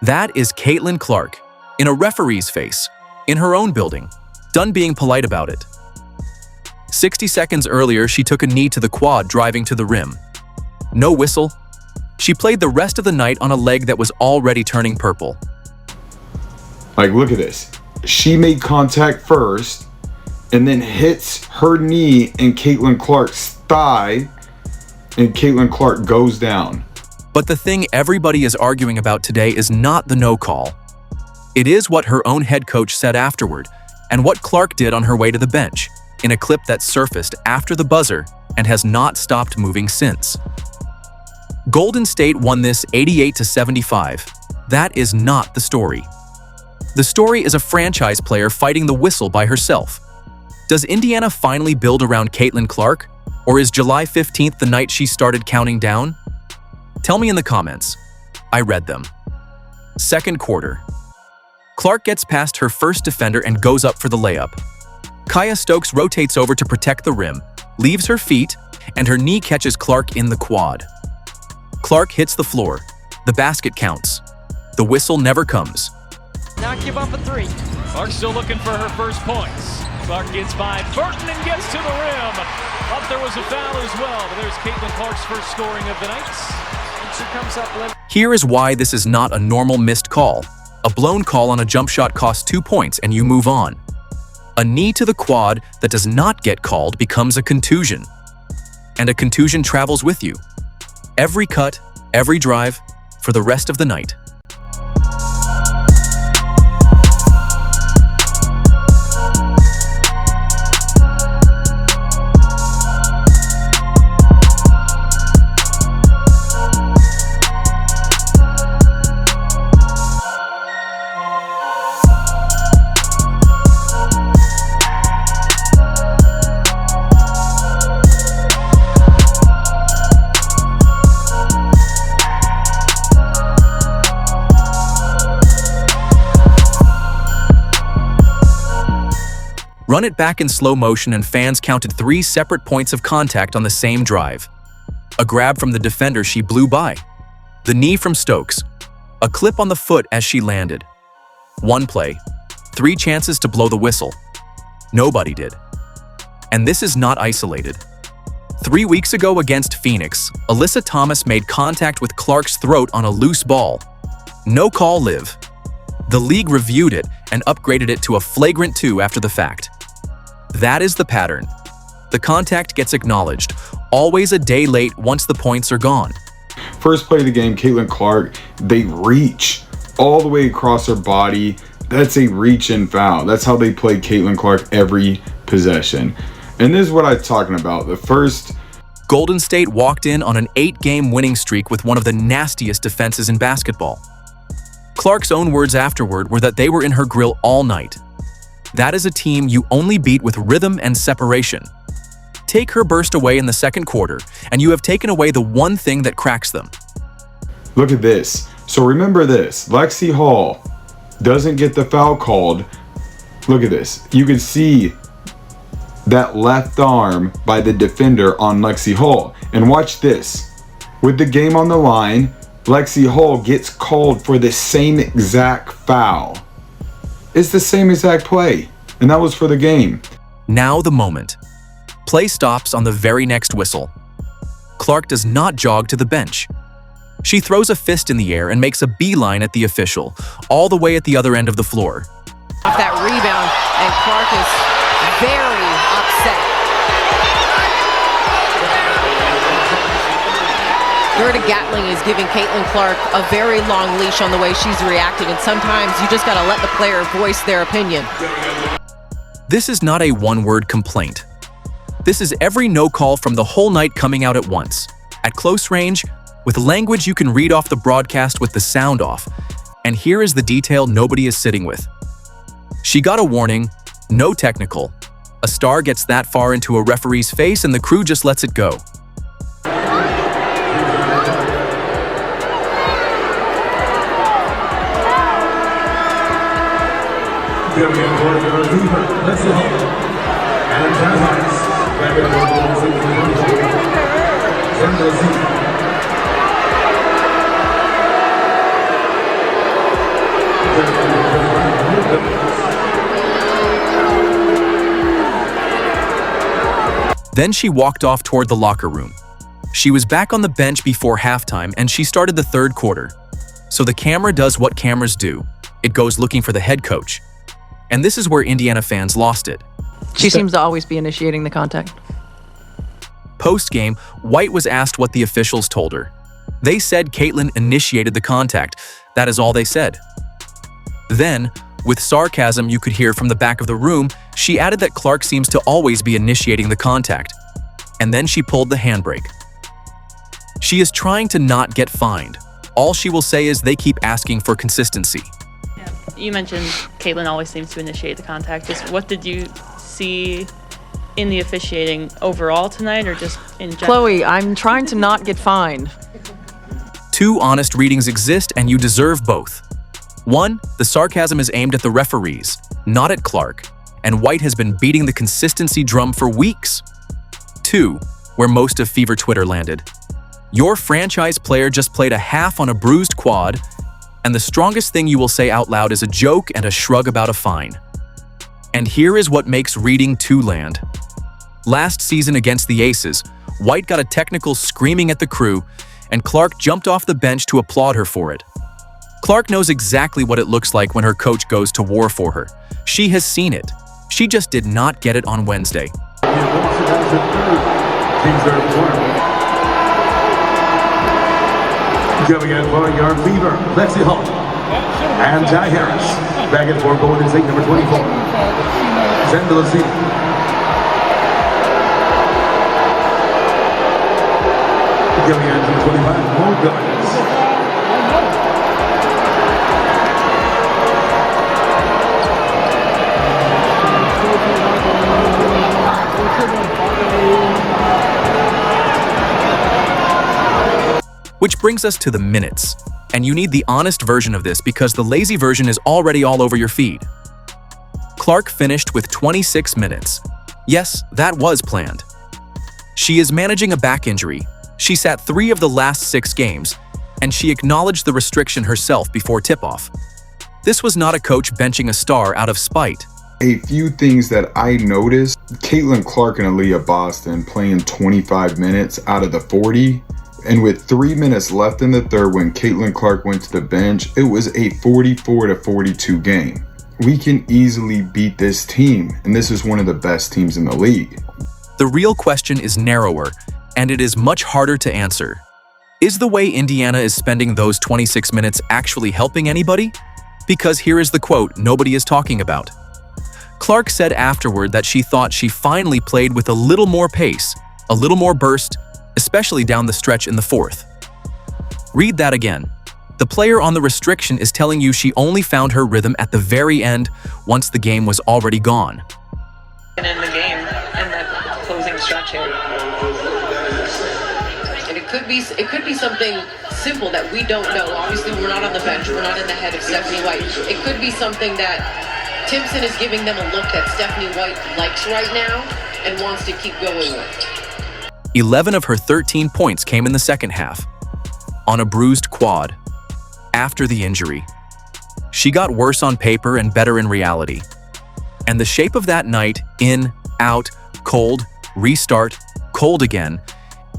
That is Caitlin Clark, in a referee's face, in her own building, done being polite about it. 60 seconds earlier, she took a knee to the quad driving to the rim. No whistle. She played the rest of the night on a leg that was already turning purple. Like, look at this. She made contact first and then hits her knee in Caitlin Clark's thigh, and Caitlin Clark goes down. But the thing everybody is arguing about today is not the no call. It is what her own head coach said afterward, and what Clark did on her way to the bench, in a clip that surfaced after the buzzer and has not stopped moving since. Golden State won this 88-75. That is not the story. The story is a franchise player fighting the whistle by herself. Does Indiana finally build around Caitlin Clark? Or is July 15th the night she started counting down? Tell me in the comments. I read them. Second quarter. Clark gets past her first defender and goes up for the layup. Kiah Stokes rotates over to protect the rim, leaves her feet, and her knee catches Clark in the quad. Clark hits the floor. The basket counts. The whistle never comes. Not give up a three. Clark still looking for her first points. Clark gets by Burton and gets to the rim. Up there was a foul as well, but there's Caitlin Clark's first scoring of the night. And she comes up limp. Here is why this is not a normal missed call. A blown call on a jump shot costs 2 points and you move on. A knee to the quad that does not get called becomes a contusion. And a contusion travels with you. Every cut, every drive, for the rest of the night. Run it back in slow motion and fans counted 3 separate points of contact on the same drive. A grab from the defender she blew by. The knee from Stokes. A clip on the foot as she landed. One play. 3 chances to blow the whistle. Nobody did. And this is not isolated. 3 weeks ago against Phoenix, Alyssa Thomas made contact with Clark's throat on a loose ball. No call live. The league reviewed it and upgraded it to a flagrant 2 after the fact. That is the pattern. The contact gets acknowledged, always a day late once the points are gone. First play of the game, Caitlin Clark, they reach all the way across her body. That's a reach-in foul. That's how they play Caitlin Clark every possession. And this is what I'm talking about. The first... Golden State walked in on an 8-game winning streak with one of the nastiest defenses in basketball. Clark's own words afterward were that they were in her grill all night. That is a team you only beat with rhythm and separation. Take her burst away in the second quarter, and you have taken away the one thing that cracks them. Look at this. So remember this. Lexi Hall doesn't get the foul called. Look at this. You can see that left arm by the defender on Lexi Hall. And watch this. With the game on the line, Lexi Hall gets called for the same exact foul. It's the same exact play, and that was for the game. Now the moment. Play stops on the very next whistle. Clark does not jog to the bench. She throws a fist in the air and makes a beeline at the official, all the way at the other end of the floor. Off that rebound, and Clark is very upset. Gerda Gatling is giving Caitlin Clark a very long leash on the way she's reacting, and sometimes you just gotta let the player voice their opinion. This is not a one-word complaint. This is every no call from the whole night coming out at once, at close range, with language you can read off the broadcast with the sound off. And here is the detail nobody is sitting with. She got a warning, no technical. A star gets that far into a referee's face and the crew just lets it go. Then she walked off toward the locker room. She was back on the bench before halftime and she started the third quarter. So the camera does what cameras do. It goes looking for the head coach. And this is where Indiana fans lost it. She seems to always be initiating the contact. Post-game, White was asked what the officials told her. They said Caitlin initiated the contact. That is all they said. Then, with sarcasm you could hear from the back of the room, she added that Clark seems to always be initiating the contact. And then she pulled the handbrake. She is trying to not get fined. All she will say is they keep asking for consistency. Yeah. You mentioned Caitlin always seems to initiate the contact. Just what did you see in the officiating overall tonight, or just in general? Chloe, I'm trying to not get fined. Two honest readings exist and you deserve both. One, the sarcasm is aimed at the referees, not at Clark, and White has been beating the consistency drum for weeks. Two, where most of Fever Twitter landed. Your franchise player just played a half on a bruised quad, and the strongest thing you will say out loud is a joke and a shrug about a fine. And here is what makes reading two land. Last season against the Aces, White got a technical screaming at the crew, and Clark jumped off the bench to applaud her for it. Clark knows exactly what it looks like when her coach goes to war for her. She has seen it. She just did not get it on Wednesday. Coming in for your Fever, Lexi Hall and Ty Harris. Back in for Golden State, number 24. Zendela City. Coming in number 25, Mo Gardens. Which brings us to the minutes. And you need the honest version of this because the lazy version is already all over your feed. Clark finished with 26 minutes. Yes, that was planned. She is managing a back injury. She sat 3 of the last 6 games, and she acknowledged the restriction herself before tip-off. This was not a coach benching a star out of spite. A few things that I noticed, Caitlin Clark and Aaliyah Boston playing 25 minutes out of the 40. And with 3 minutes left in the third when Caitlin Clark went to the bench, it was a 44-42 game. We can easily beat this team, and this is one of the best teams in the league. The real question is narrower, and it is much harder to answer. Is the way Indiana is spending those 26 minutes actually helping anybody? Because here is the quote nobody is talking about. Clark said afterward that she thought she finally played with a little more pace, a little more burst, especially down the stretch in the fourth. Read that again. The player on the restriction is telling you she only found her rhythm at the very end once the game was already gone. And in the game, and that closing stretch here. And it could be something simple that we don't know. Obviously, we're not on the bench. We're not in the head of Stephanie White. It could be something that Timpson is giving them a look that Stephanie White likes right now and wants to keep going with. 11 of her 13 points came in the second half, on a bruised quad, after the injury. She got worse on paper and better in reality. And the shape of that night, in, out, cold, restart, cold again,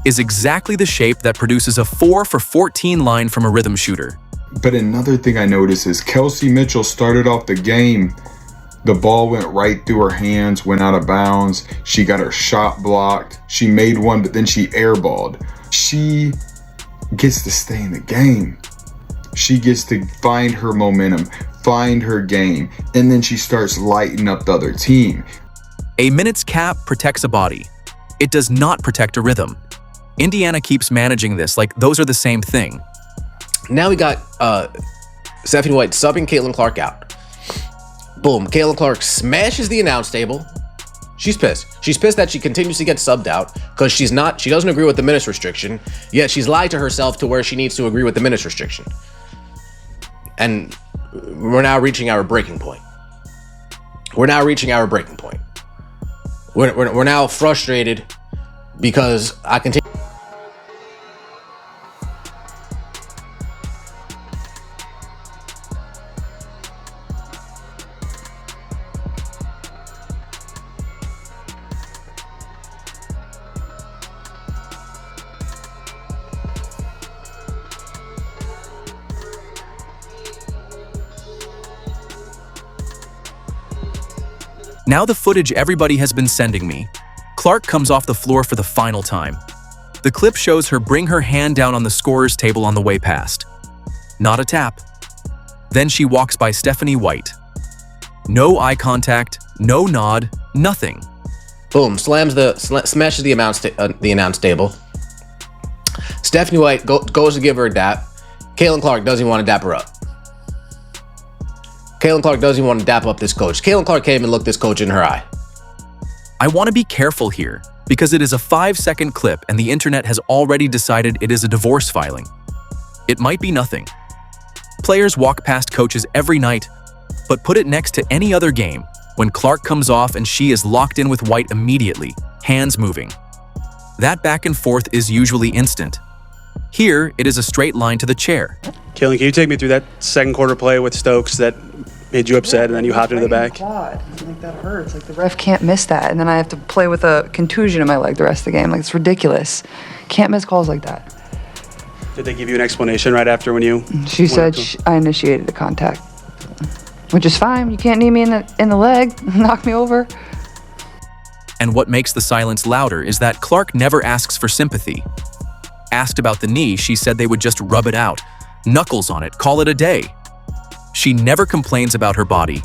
is exactly the shape that produces a 4 for 14 line from a rhythm shooter. But another thing I noticed is Kelsey Mitchell started off the game. The ball went right through her hands, went out of bounds. She got her shot blocked. She made one, but then she airballed. She gets to stay in the game. She gets to find her momentum, find her game, and then she starts lighting up the other team. A minutes cap protects a body. It does not protect a rhythm. Indiana keeps managing this like those are the same thing. Now we got Stephanie White subbing Caitlin Clark out. Boom, Caitlin Clark smashes the announce table. She's pissed. She's pissed that she continues to get subbed out because she doesn't agree with the minutes restriction, yet she's lied to herself to where she needs to agree with the minutes restriction. And we're now reaching our breaking point. We're now frustrated because I continue. Now the footage everybody has been sending me. Clark comes off the floor for the final time. The clip shows her bring her hand down on the scorer's table on the way past. Not a tap. Then she walks by Stephanie White. No eye contact, no nod, nothing. Boom, smashes the announce table. Stephanie White goes to give her a dap. Caitlin Clark doesn't even want to dap her up. Caitlin Clark doesn't even want to dap up this coach. Caitlin Clark can't even look this coach in her eye. I want to be careful here because it is a 5-second clip and the internet has already decided it is a divorce filing. It might be nothing. Players walk past coaches every night, but put it next to any other game when Clark comes off and she is locked in with White immediately, hands moving. That back and forth is usually instant. Here, it is a straight line to the chair. Caitlin, can you take me through that second quarter play with Stokes that made you upset and then you hopped into the back? Like that hurts. Like the ref can't miss that, and then I have to play with a contusion in my leg the rest of the game. Like it's ridiculous. Can't miss calls like that. Did they give you an explanation right after when you? She said I initiated the contact, which is fine. You can't knee me in the leg, knock me over. And what makes the silence louder is that Clark never asks for sympathy. Asked about the knee, she said they would just rub it out, knuckles on it, call it a day. She never complains about her body,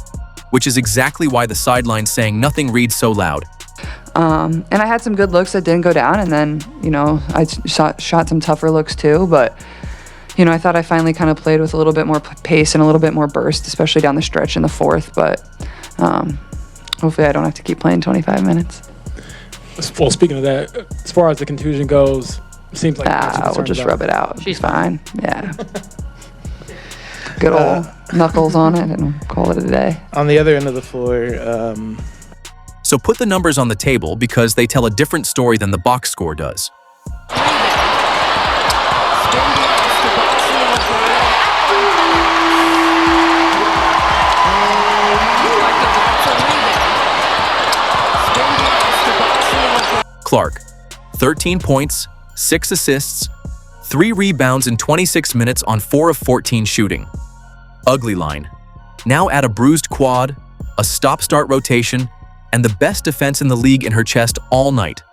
which is exactly why the sideline saying nothing reads so loud. And I had some good looks that didn't go down, and then, I shot some tougher looks too, but, I thought I finally kind of played with a little bit more pace and a little bit more burst, especially down the stretch in the fourth, but hopefully I don't have to keep playing 25 minutes. Well, speaking of that, as far as the contusion goes, it seems like we'll just rub it out. She's fine. Yeah. Good old knuckles on it and call it a day. On the other end of the floor, So put the numbers on the table because they tell a different story than the box score does. Clark, 13 points, 6 assists, 3 rebounds in 26 minutes on 4 of 14 shooting. Ugly line. Now add a bruised quad, a stop-start rotation, and the best defense in the league in her chest all night.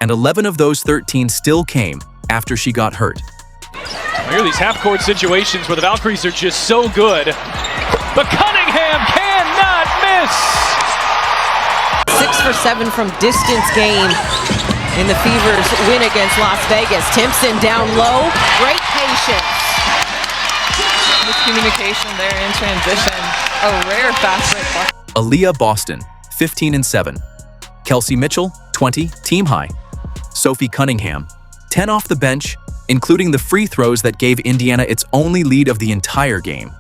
And 11 of those 13 still came after she got hurt. Here are these half-court situations where the Valkyries are just so good. But Cunningham cannot miss! 6 for 7 from distance game in the Fever's win against Las Vegas. Timpson down low, great patience. Miscommunication there in transition. A rare fast break. Aaliyah Boston, 15 and 7. Kelsey Mitchell, 20, team high. Sophie Cunningham, 10 off the bench, including the free throws that gave Indiana its only lead of the entire game.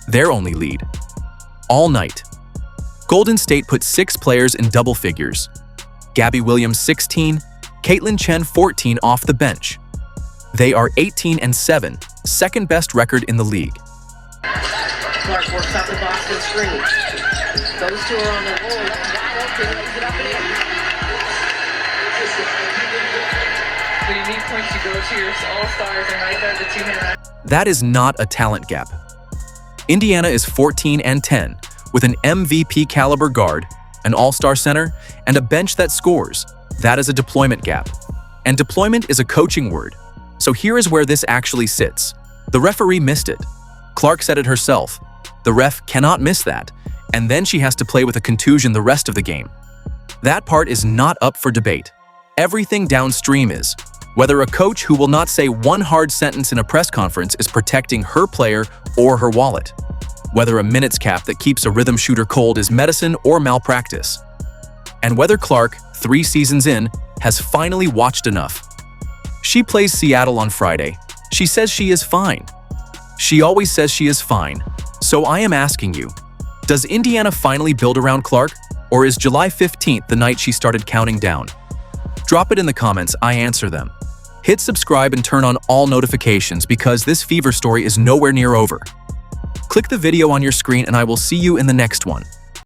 Their only lead. All night. Golden State put 6 players in double figures. Gabby Williams, 16, Caitlin Chen, 14 off the bench. They are 18 and 7, second best record in the league. Clark works out the Boston screen. Those two are on the roll. Wide open, lays it up and in. When you need points, you go to your all-stars, and right there, the two-hand. That is not a talent gap. Indiana is 14 and 10, with an MVP caliber guard, an all-star center, and a bench that scores. That is a deployment gap. And deployment is a coaching word. So here is where this actually sits. The referee missed it. Clark said it herself. The ref cannot miss that, and then she has to play with a contusion the rest of the game. That part is not up for debate. Everything downstream is. Whether a coach who will not say one hard sentence in a press conference is protecting her player or her wallet. Whether a minutes cap that keeps a rhythm shooter cold is medicine or malpractice. And whether Clark, 3 seasons in, has finally watched enough. She plays Seattle on Friday. She says she is fine. She always says she is fine. So I am asking you, does Indiana finally build around Clark, or is July 15th the night she started counting down? Drop it in the comments, I answer them. Hit subscribe and turn on all notifications because this Fever story is nowhere near over. Click the video on your screen and I will see you in the next one.